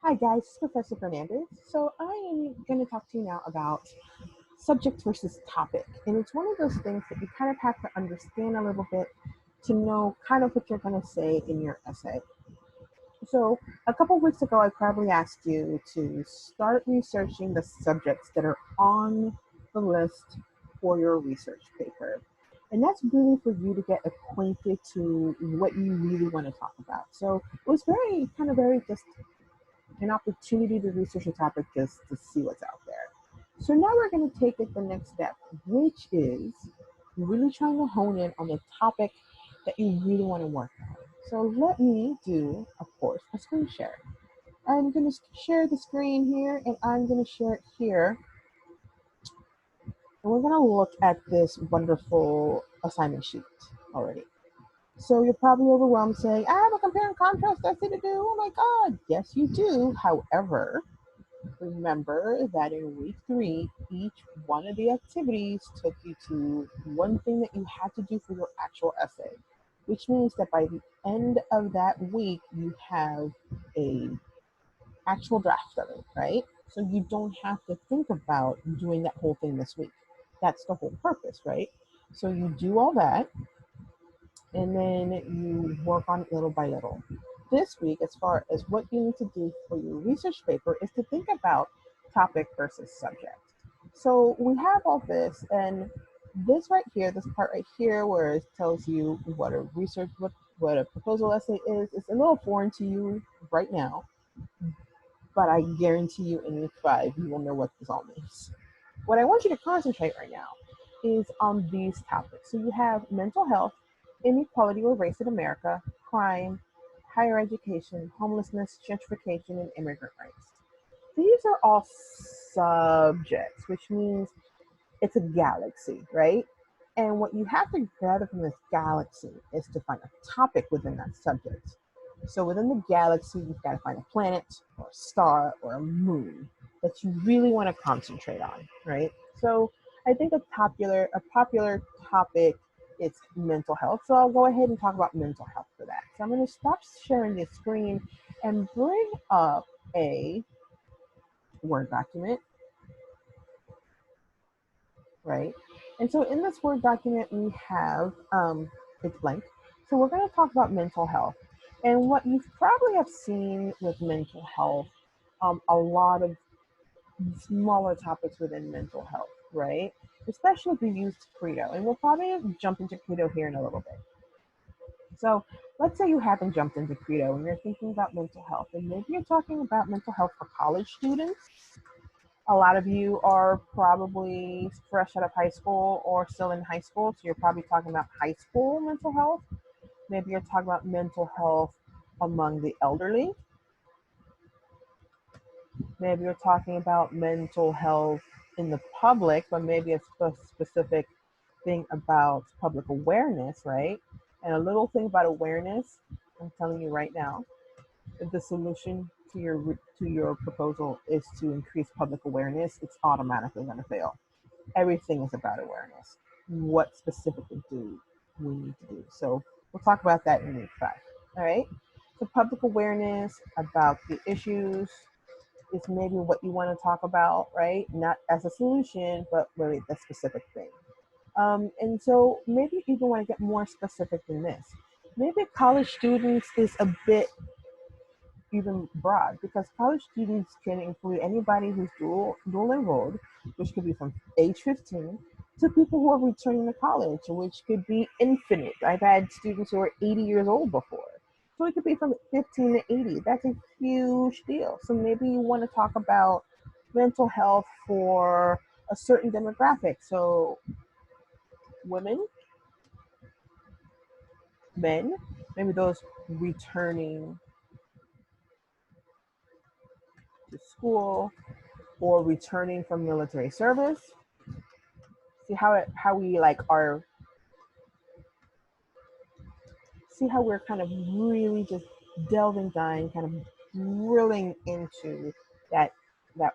Hi guys, it's Professor Fernandez. So I am going to talk to you now about subject versus topic. And it's one of those things that you kind of have to understand a little bit to know kind of what you're going to say in your essay. So a couple weeks ago, I probably asked you to start researching the subjects that are on the list for your research paper. And that's really for you to get acquainted to what you really want to talk about. So it was very just an opportunity to research a topic just to see what's out there. So now we're going to take it the next step, which is really trying to hone in on the topic that you really want to work on. So let me do, of course, a screen share. I'm going to share the screen here and I'm going to share it here. And we're going to look at this wonderful assignment sheet already. So you're probably overwhelmed saying, I have a compare and contrast essay to do. Oh my God. Yes, you do. However, remember that in week 3, each one of the activities took you to one thing that you had to do for your actual essay, which means that by the end of that week, you have a actual draft of it, right? So you don't have to think about doing that whole thing this week. That's the whole purpose, right? So you do all that and then you work on it little by little. This week, as far as what you need to do for your research paper, is to think about topic versus subject. So we have all this, and this right here, this part right here, where it tells you what a what a proposal essay is a little foreign to you right now, but I guarantee you in week 5, you will know what this all means. What I want you to concentrate right now is on these topics. So you have mental health, inequality or race in America, crime, higher education, homelessness, gentrification, and immigrant rights. These are all subjects, which means it's a galaxy, right? And what you have to gather from this galaxy is to find a topic within that subject. So within the galaxy, you've got to find a planet or a star or a moon that you really want to concentrate on, right? So I think a popular topic is mental health. So I'll go ahead and talk about mental health for that. So I'm going to stop sharing the screen and bring up a Word document, right? And so in this Word document, we have, it's blank. So we're going to talk about mental health. And what you probably have seen with mental health, a lot of smaller topics within mental health, right? Especially if you use Credo. And we'll probably jump into Credo here in a little bit. So let's say you haven't jumped into Credo and you're thinking about mental health, and maybe you're talking about mental health for college students. A lot of you are probably fresh out of high school or still in high school, so you're probably talking about high school mental health. Maybe you're talking about mental health among the elderly. Maybe you're talking about mental health in the public, but maybe it's a specific thing about public awareness, right? And a little thing about awareness, I'm telling you right now, if the solution to your proposal is to increase public awareness, it's automatically going to fail. Everything is about awareness. What specifically do we need to do? So we'll talk about that in week 5. All right. So public awareness about the issues is maybe what you want to talk about, right? Not as a solution, but really the specific thing. And so maybe you even want to get more specific than this. Maybe college students is a bit even broad because college students can include anybody who's dual enrolled, which could be from age 15 to people who are returning to college, which could be infinite. I've had students who are 80 years old before. So it could be from 15 to 80. That's a huge deal. So maybe you want to talk about mental health for a certain demographic. So women, men, maybe those returning to school or returning from military service. See how we like are, see how we're kind of really just delving down, kind of drilling into that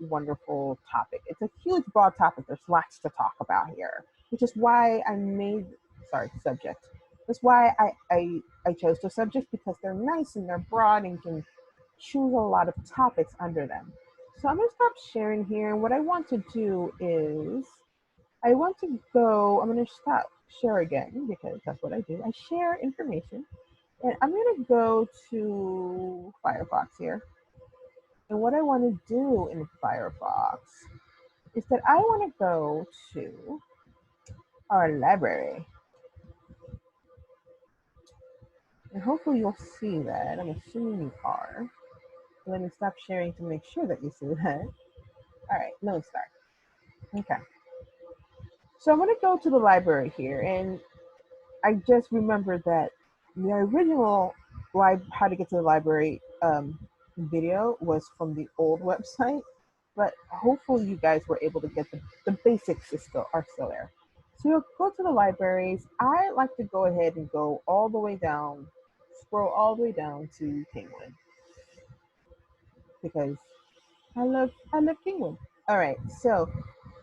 wonderful topic. It's a huge broad topic. There's lots to talk about here, which is why I made, sorry, subject. That's why I chose the subject, because they're nice and they're broad and can choose a lot of topics under them. So I'm going to stop sharing here. And what I want to do is I'm going to stop share again because that's what I do. I share information. And I'm going to go to Firefox here. And what I want to do in Firefox is that I want to go to our library. And hopefully you'll see that. I'm assuming you are. Let me stop sharing to make sure that you see that. All right, no start. Okay. So I'm going to go to the library here, and I just remembered that the original how to get to the library video was from the old website, but hopefully you guys were able to get the basics are still there. So you'll go to the libraries. I like to go ahead and go all the way down, scroll all the way down to Kingwood because I love Kingwood. All right, so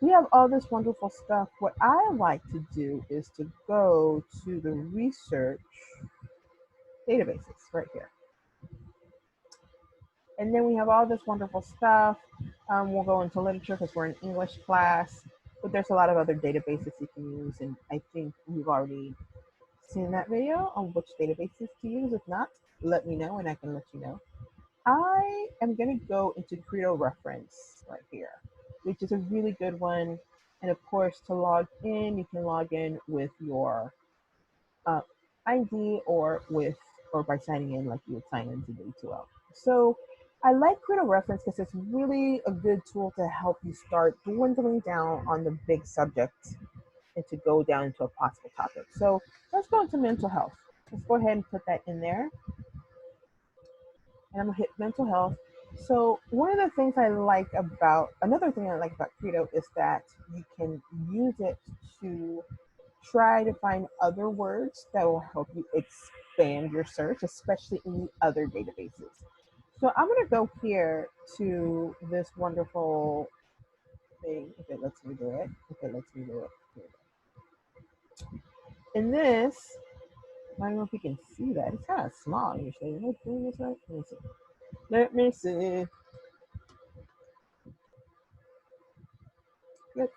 we have all this wonderful stuff. What I like to do is to go to the research databases right here. And then we have all this wonderful stuff. We'll go into literature because we're in English class, but there's a lot of other databases you can use. And I think we've already seen that video on which databases to use. If not, let me know and I can let you know. I am going to go into Credo Reference right here, which is a really good one. And of course, to log in, you can log in with your uh, ID or by signing in like you would sign into D2L. So I like Credo Reference because it's really a good tool to help you start dwindling down on the big subjects and to go down into a possible topic. So let's go into mental health. Let's go ahead and put that in there. And I'm gonna hit mental health. So another thing I like about Credo is that you can use it to try to find other words that will help you expand your search, especially in the other databases. So I'm going to go here to this wonderful thing, if it lets me do it. In this, I don't know if you can see that. It's kind of small usually. Am I doing this right? Let me see. Good.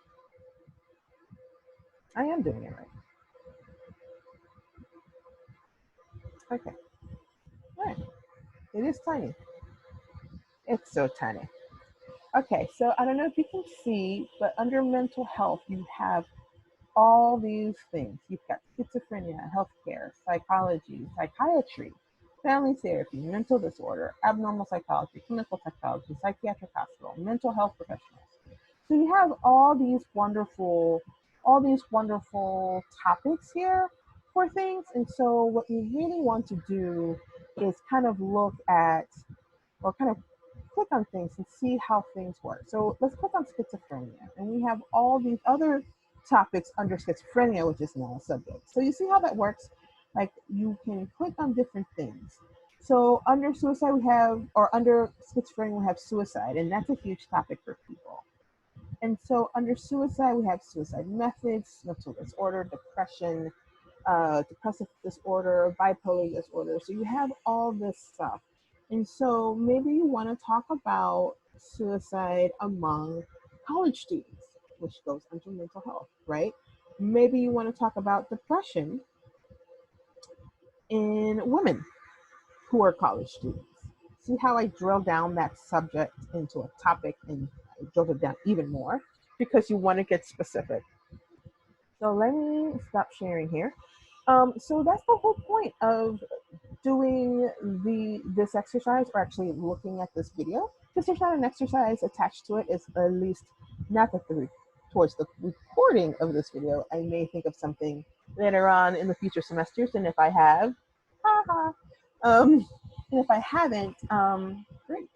I am doing it right. Okay. All right. It is tiny. It's so tiny. Okay, so I don't know if you can see, but under mental health, you have all these things. You've got schizophrenia, healthcare, psychology, psychiatry, family therapy, mental disorder, abnormal psychology, clinical psychology, psychiatric hospital, mental health professionals. So you have all these wonderful topics here for things. And so what you really want to do is kind of look at or kind of click on things and see how things work. So let's click on schizophrenia, and we have all these other topics under schizophrenia, which is now a subject. So you see how that works? Like you can click on different things. So under suicide, under schizophrenia, we have suicide, and that's a huge topic for people. And so under suicide, we have suicide methods, mental disorder, depression, depressive disorder, bipolar disorder. So you have all this stuff. And so maybe you want to talk about suicide among college students, which goes under mental health, right? Maybe you want to talk about depression in women who are college students. See how I drill down that subject into a topic and I drill it down even more because you want to get specific. So let me stop sharing here. So that's the whole point of doing this exercise or actually looking at this video because there's not an exercise attached to it. It's at least not that towards the recording of this video. I may think of something later on in the future semesters, and if I have, haha, and if I haven't, great.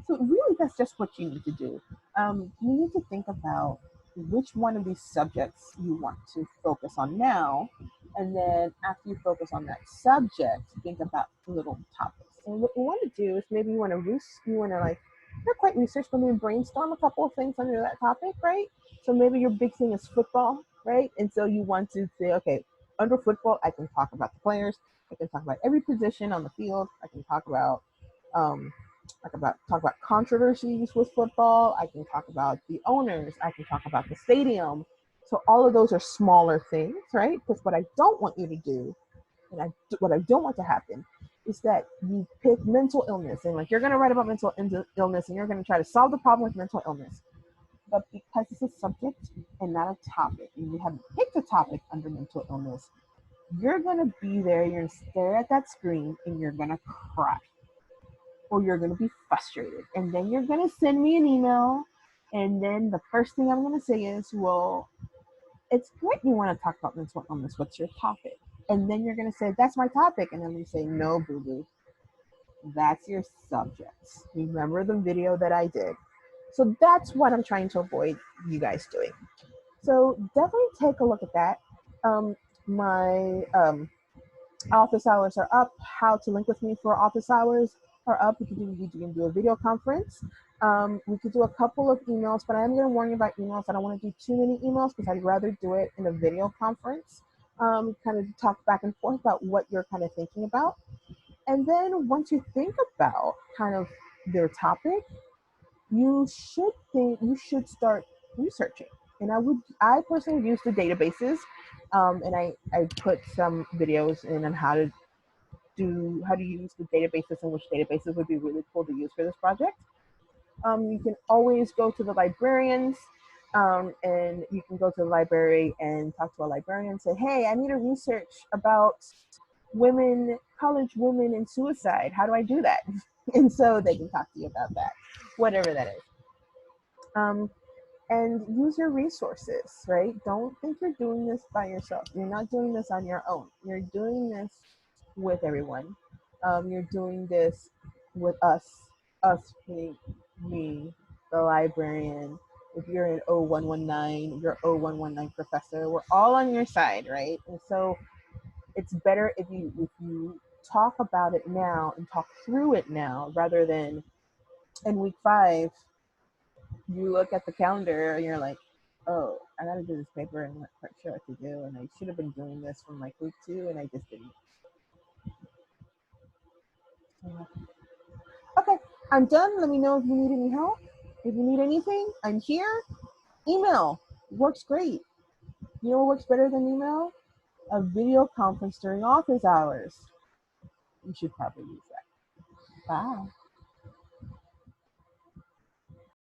So really, that's just what you need to do. You need to think about which one of these subjects you want to focus on now, and then after you focus on that subject, think about little topics. And what you want to do is maybe you want to like not quite research, but maybe brainstorm a couple of things under that topic, right? So maybe your big thing is football, right? And so you want to say, okay, under football, I can talk about the players. I can talk about every position on the field. I can talk about I can talk about controversies with football. I can talk about the owners. I can talk about the stadium. So all of those are smaller things, right? Because what I don't want you to do, what I don't want to happen, is that you pick mental illness and like you're going to write about mental illness and you're going to try to solve the problem with mental illness. But because it's a subject and not a topic, and you haven't picked a topic under mental illness, you're going to be there, you're going to stare at that screen, and you're going to cry or you're going to be frustrated. And then you're going to send me an email. And then the first thing I'm going to say is, well, it's great you want to talk about mental illness. What's your topic? And then you're going to say, that's my topic. And then we say, no, boo boo, that's your subject. Remember the video that I did? So that's what I'm trying to avoid you guys doing. So definitely take a look at that. My office hours are up. How to link with me for office hours are up. We can do a video conference. We could do a couple of emails, but I am going to warn you about emails. I don't want to do too many emails because I'd rather do it in a video conference. Kind of talk back and forth about what you're kind of thinking about. And then once you think about kind of their topic, you should start researching. And I personally use the databases, and I put some videos in on how to use the databases and which databases would be really cool to use for this project. You can always go to the librarians, and you can go to the library and talk to a librarian and say, hey, I need to research about college women and suicide. How do I do that? And so they can talk to you about that, whatever that is. And use your resources, right? Don't think you're doing this by yourself. You're not doing this on your own. You're doing this with everyone. You're doing this with us being me, the librarian. If you're an 0119, your 0119 professor, we're all on your side, right? And so it's better if you talk about it now and talk through it now rather than in week 5 you look at the calendar and you're like, oh, I gotta do this paper and I'm not quite sure what to do, and I should have been doing this from like week 2 and I just didn't. Okay, I'm done. Let me know if you need any help. If you need anything, I'm here. Email works great. You know what works better than email? A video conference during office hours. You should probably use that. Bye.